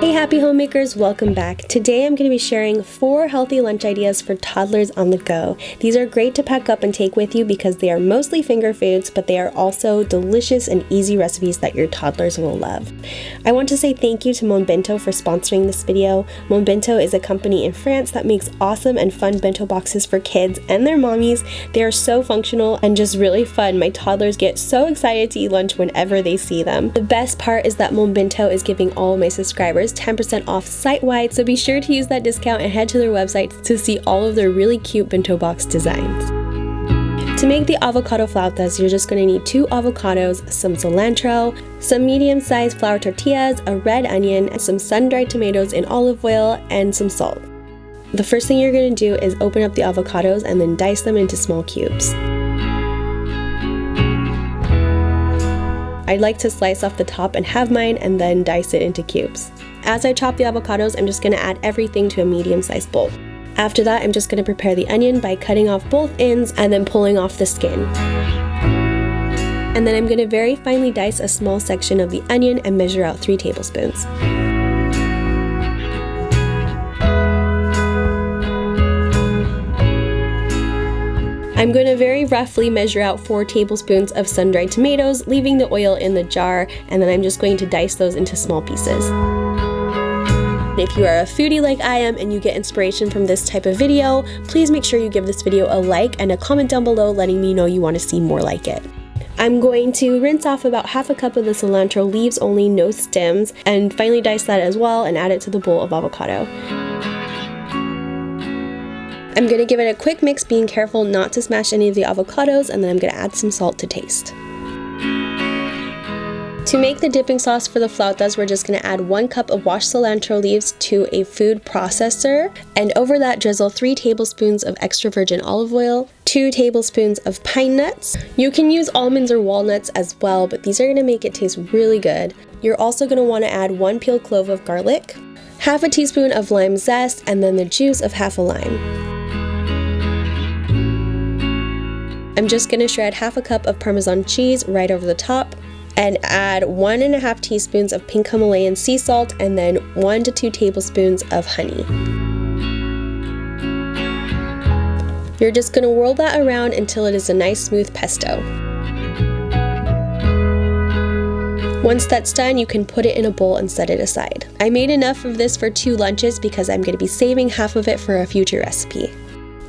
Hey happy homemakers, welcome back. Today I'm going to be sharing 4 healthy lunch ideas for toddlers on the go. These are great to pack up and take with you because they are mostly finger foods, but they are also delicious and easy recipes that your toddlers will love. I want to say thank you to Bento for sponsoring this video. Bento is a company in France that makes awesome and fun bento boxes for kids and their mommies. They are so functional and just really fun. My toddlers get so excited to eat lunch whenever they see them. The best part is that Bento is giving all of my subscribers 10% off site-wide, so be sure to use that discount and head to their website to see all of their really cute bento box designs. To make the avocado flautas, you're just going to need 2 avocados, some cilantro, some medium-sized flour tortillas, a red onion, and some sun-dried tomatoes in olive oil, and some salt. The first thing you're going to do is open up the avocados and then dice them into small cubes. I'd like to slice off the top and have mine and then dice it into cubes. As I chop the avocados, I'm just going to add everything to a medium-sized bowl. After that, I'm just going to prepare the onion by cutting off both ends and then pulling off the skin. And then I'm going to very finely dice a small section of the onion and measure out 3 tablespoons. I'm going to very roughly measure out 4 tablespoons of sun-dried tomatoes, leaving the oil in the jar, and then I'm just going to dice those into small pieces. If you are a foodie like I am and you get inspiration from this type of video, please make sure you give this video a like and a comment down below letting me know you want to see more like it. I'm going to rinse off about half a cup of the cilantro, leaves only, no stems, and finally dice that as well and add it to the bowl of avocado. I'm going to give it a quick mix, being careful not to smash any of the avocados, and then I'm going to add some salt to taste. To make the dipping sauce for the flautas, we're just going to add 1 cup of washed cilantro leaves to a food processor, and over that drizzle 3 tablespoons of extra virgin olive oil, 2 tablespoons of pine nuts. You can use almonds or walnuts as well, but these are going to make it taste really good. You're also going to want to add 1 peeled clove of garlic, half a teaspoon of lime zest, and then the juice of half a lime. I'm just going to shred half a cup of Parmesan cheese right over the top and add 1.5 teaspoons of pink Himalayan sea salt and then 1 to 2 tablespoons of honey. You're just going to whirl that around until it is a nice smooth pesto. Once that's done, you can put it in a bowl and set it aside. I made enough of this for 2 lunches because I'm going to be saving half of it for a future recipe.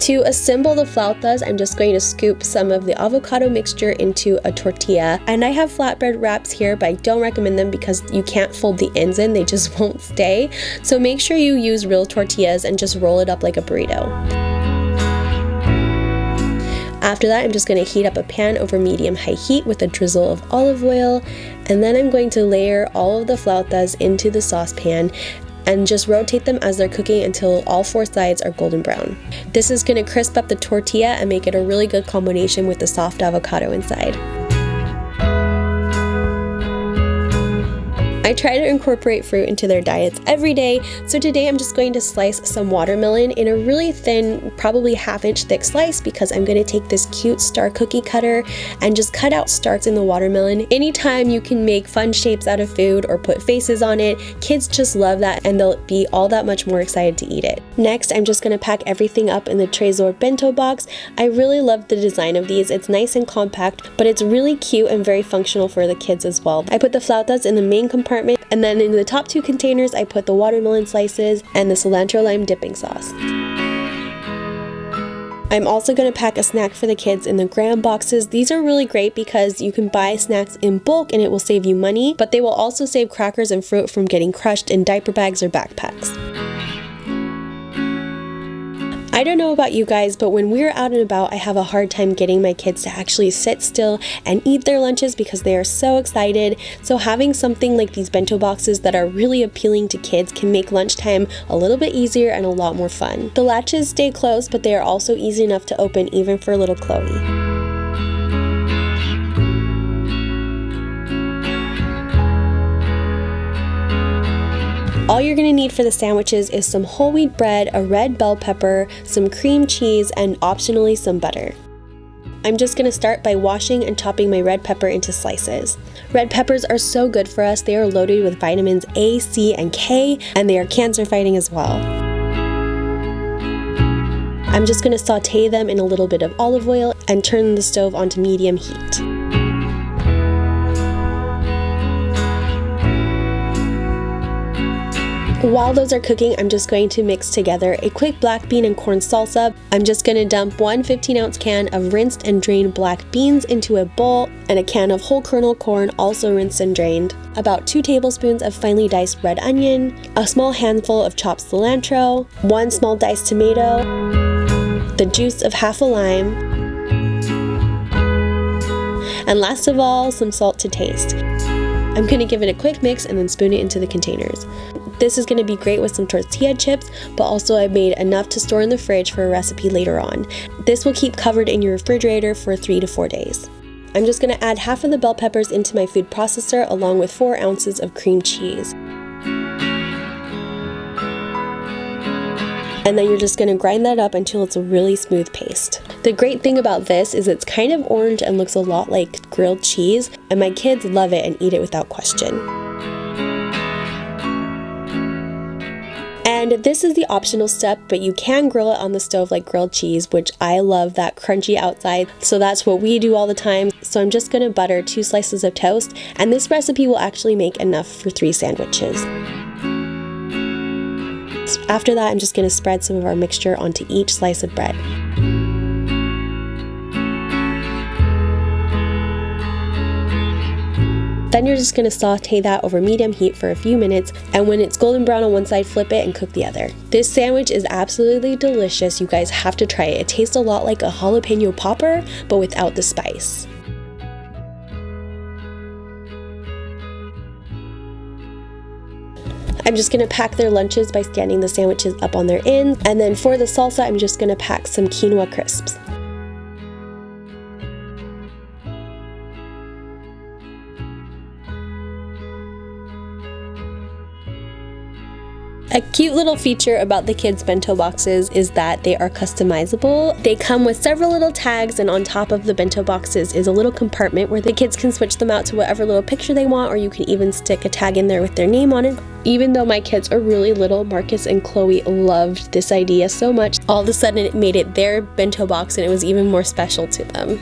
To assemble the flautas, I'm just going to scoop some of the avocado mixture into a tortilla. And I have flatbread wraps here, but I don't recommend them because you can't fold the ends in, they just won't stay. So make sure you use real tortillas and just roll it up like a burrito. After that, I'm just going to heat up a pan over medium-high heat with a drizzle of olive oil. And then I'm going to layer all of the flautas into the saucepan and just rotate them as they're cooking until all 4 sides are golden brown. This is going to crisp up the tortilla and make it a really good combination with the soft avocado inside. I try to incorporate fruit into their diets every day, so today I'm just going to slice some watermelon in a really thin, probably 1/2-inch thick slice, because I'm going to take this cute star cookie cutter and just cut out stars in the watermelon. Anytime you can make fun shapes out of food or put faces on it, kids just love that and they'll be all that much more excited to eat it. Next, I'm just going to pack everything up in the Tresor bento box. I really love the design of these. It's nice and compact, but it's really cute and very functional for the kids as well. I put the flautas in the main compartment, and then in the top 2 containers I put the watermelon slices and the cilantro lime dipping sauce. I'm also going to pack a snack for the kids in the gram boxes. These are really great because you can buy snacks in bulk and it will save you money, but they will also save crackers and fruit from getting crushed in diaper bags or backpacks. I don't know about you guys, but when we're out and about, I have a hard time getting my kids to actually sit still and eat their lunches because they are so excited. So having something like these bento boxes that are really appealing to kids can make lunchtime a little bit easier and a lot more fun. The latches stay closed, but they are also easy enough to open even for little Chloe. All you're going to need for the sandwiches is some whole wheat bread, a red bell pepper, some cream cheese, and optionally some butter. I'm just going to start by washing and chopping my red pepper into slices. Red peppers are so good for us. They are loaded with vitamins A, C, and K, and they are cancer fighting as well. I'm just going to saute them in a little bit of olive oil and turn the stove onto medium heat. While those are cooking, I'm just going to mix together a quick black bean and corn salsa. I'm just going to dump one 15-ounce can of rinsed and drained black beans into a bowl and a can of whole kernel corn, also rinsed and drained, about 2 tablespoons of finely diced red onion, a small handful of chopped cilantro, 1 small diced tomato, the juice of half a lime, and last of all, some salt to taste. I'm going to give it a quick mix and then spoon it into the containers. This is going to be great with some tortilla chips, but also I made enough to store in the fridge for a recipe later on. This will keep covered in your refrigerator for 3 to 4 days. I'm just going to add half of the bell peppers into my food processor along with 4 ounces of cream cheese. And then you're just going to grind that up until it's a really smooth paste. The great thing about this is it's kind of orange and looks a lot like grilled cheese, and my kids love it and eat it without question. And this is the optional step, but you can grill it on the stove like grilled cheese, which I love that crunchy outside, so that's what we do all the time. So I'm just going to butter 2 slices of toast, and this recipe will actually make enough for 3 sandwiches. After that, I'm just going to spread some of our mixture onto each slice of bread. Then you're just going to saute that over medium heat for a few minutes, and when it's golden brown on one side, flip it and cook the other. This sandwich is absolutely delicious. You guys have to try it. It tastes a lot like a jalapeno popper, but without the spice. I'm just going to pack their lunches by standing the sandwiches up on their ends, and then for the salsa, I'm just going to pack some quinoa crisps. A cute little feature about the kids' bento boxes is that they are customizable. They come with several little tags, and on top of the bento boxes is a little compartment where the kids can switch them out to whatever little picture they want, or you can even stick a tag in there with their name on it. Even though my kids are really little, Marcus and Chloe loved this idea so much. All of a sudden it made it their bento box, and it was even more special to them.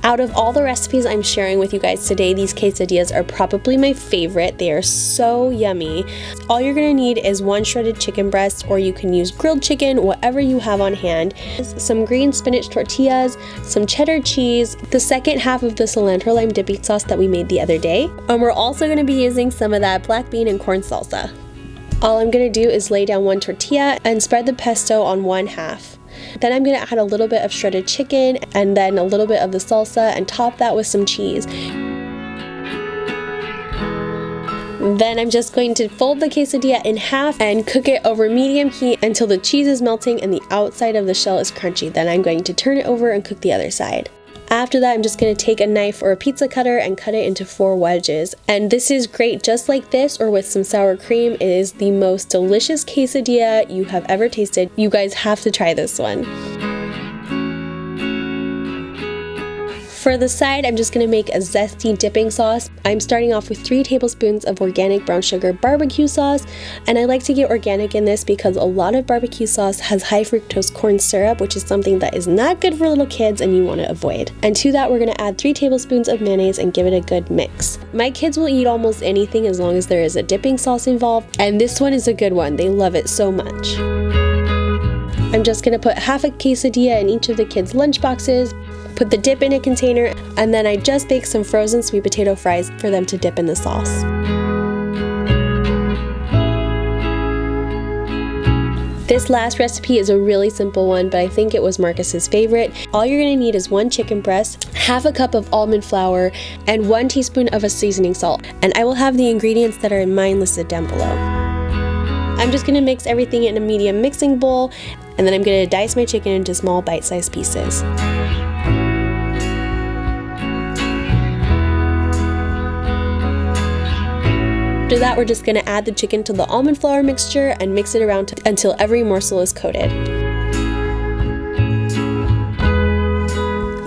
Out of all the recipes I'm sharing with you guys today, these quesadillas are probably my favorite. They are so yummy. All you're gonna need is 1 shredded chicken breast, or you can use grilled chicken, whatever you have on hand, some green spinach tortillas, some cheddar cheese, the second half of the cilantro lime dipping sauce that we made the other day, and we're also gonna be using some of that black bean and corn salsa. All I'm gonna do is lay down 1 tortilla and spread the pesto on 1 half. Then I'm going to add a little bit of shredded chicken and then a little bit of the salsa and top that with some cheese. Then I'm just going to fold the quesadilla in half and cook it over medium heat until the cheese is melting and the outside of the shell is crunchy. Then I'm going to turn it over and cook the other side. After that, I'm just going to take a knife or a pizza cutter and cut it into 4 wedges. And this is great just like this or with some sour cream. It is the most delicious quesadilla you have ever tasted. You guys have to try this one. For the side, I'm just going to make a zesty dipping sauce. I'm starting off with 3 tablespoons of organic brown sugar barbecue sauce, and I like to get organic in this because a lot of barbecue sauce has high fructose corn syrup, which is something that is not good for little kids and you want to avoid. And to that, we're going to add 3 tablespoons of mayonnaise and give it a good mix. My kids will eat almost anything as long as there is a dipping sauce involved, and this one is a good one. They love it so much. I'm just going to put half a quesadilla in each of the kids' lunch boxes, put the dip in a container, and then I just baked some frozen sweet potato fries for them to dip in the sauce. This last recipe is a really simple one, but I think it was Marcus's favorite. All you're going to need is 1 chicken breast, half a cup of almond flour, and 1 teaspoon of a seasoning salt. And I will have the ingredients that are in mine listed down below. I'm just going to mix everything in a medium mixing bowl, and then I'm going to dice my chicken into small bite-sized pieces. After that, we're just going to add the chicken to the almond flour mixture and mix it around until every morsel is coated.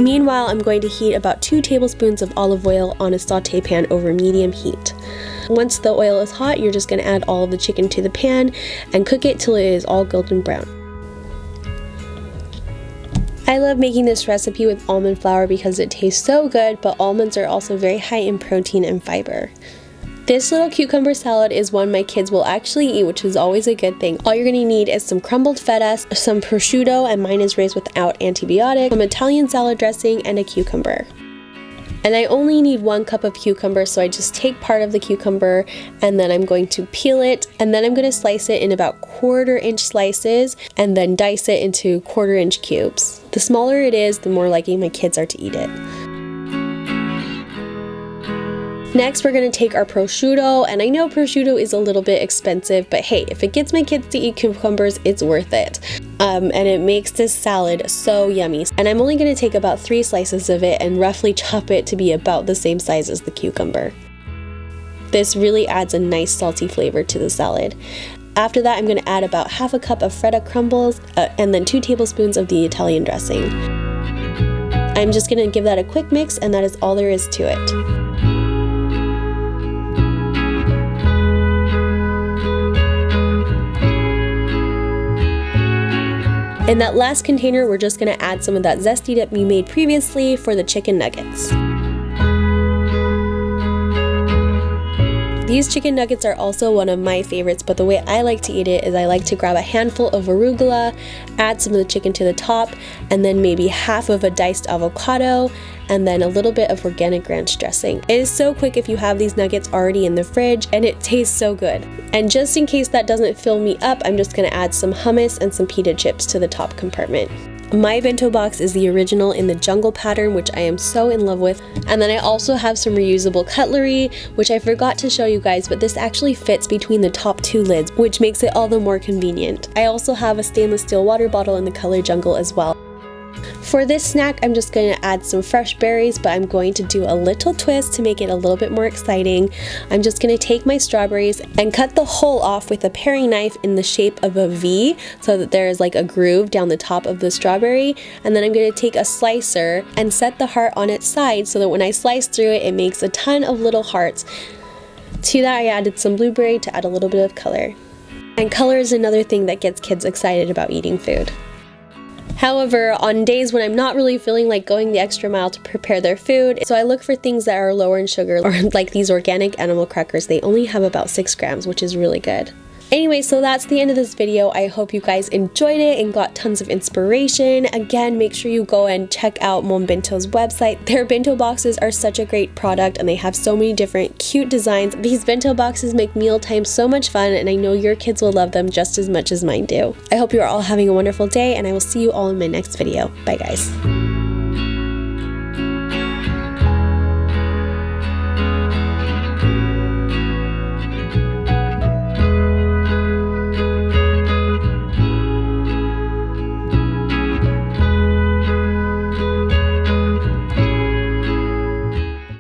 Meanwhile, I'm going to heat about 2 tablespoons of olive oil on a saute pan over medium heat. Once the oil is hot, you're just going to add all of the chicken to the pan and cook it till it is all golden brown. I love making this recipe with almond flour because it tastes so good, but almonds are also very high in protein and fiber. This little cucumber salad is one my kids will actually eat, which is always a good thing. All you're going to need is some crumbled feta, some prosciutto, and mine is raised without antibiotics, some Italian salad dressing, and a cucumber. And I only need 1 cup of cucumber, so I just take part of the cucumber and then I'm going to peel it, and then I'm going to slice it in about 1/4 inch slices and then dice it into 1/4 inch cubes. The smaller it is, the more likely my kids are to eat it. Next, we're going to take our prosciutto, and I know prosciutto is a little bit expensive, but hey, if it gets my kids to eat cucumbers, it's worth it. And it makes this salad so yummy. And I'm only going to take about 3 slices of it and roughly chop it to be about the same size as the cucumber. This really adds a nice salty flavor to the salad. After that, I'm going to add about 1/2 cup of feta crumbles and then 2 tablespoons of the Italian dressing. I'm just going to give that a quick mix, and that is all there is to it. In that last container, we're just going to add some of that zesty dip we made previously for the chicken nuggets. These chicken nuggets are also one of my favorites, but the way I like to eat it is I like to grab a handful of arugula, add some of the chicken to the top, and then maybe half of a diced avocado, and then a little bit of organic ranch dressing. It is so quick if you have these nuggets already in the fridge, and it tastes so good. And just in case that doesn't fill me up, I'm just going to add some hummus and some pita chips to the top compartment. My bento box is the original in the jungle pattern, which I am so in love with. And then I also have some reusable cutlery, which I forgot to show you guys, but this actually fits between the top 2 lids, which makes it all the more convenient. I also have a stainless steel water bottle in the color jungle as well. For this snack, I'm just going to add some fresh berries, but I'm going to do a little twist to make it a little bit more exciting. I'm just going to take my strawberries and cut the whole off with a paring knife in the shape of a V, so that there is like a groove down the top of the strawberry. And then I'm going to take a slicer and set the heart on its side so that when I slice through it, it makes a ton of little hearts. To that, I added some blueberry to add a little bit of color. And color is another thing that gets kids excited about eating food. However, on days when I'm not really feeling like going the extra mile to prepare their food, so I look for things that are lower in sugar, or like these organic animal crackers. They only have about 6 grams, which is really good. Anyway, so that's the end of this video. I hope you guys enjoyed it and got tons of inspiration. Again, make sure you go and check out Mom Bento's website. Their bento boxes are such a great product, and they have so many different cute designs. These bento boxes make mealtime so much fun, and I know your kids will love them just as much as mine do. I hope you are all having a wonderful day, and I will see you all in my next video. Bye guys.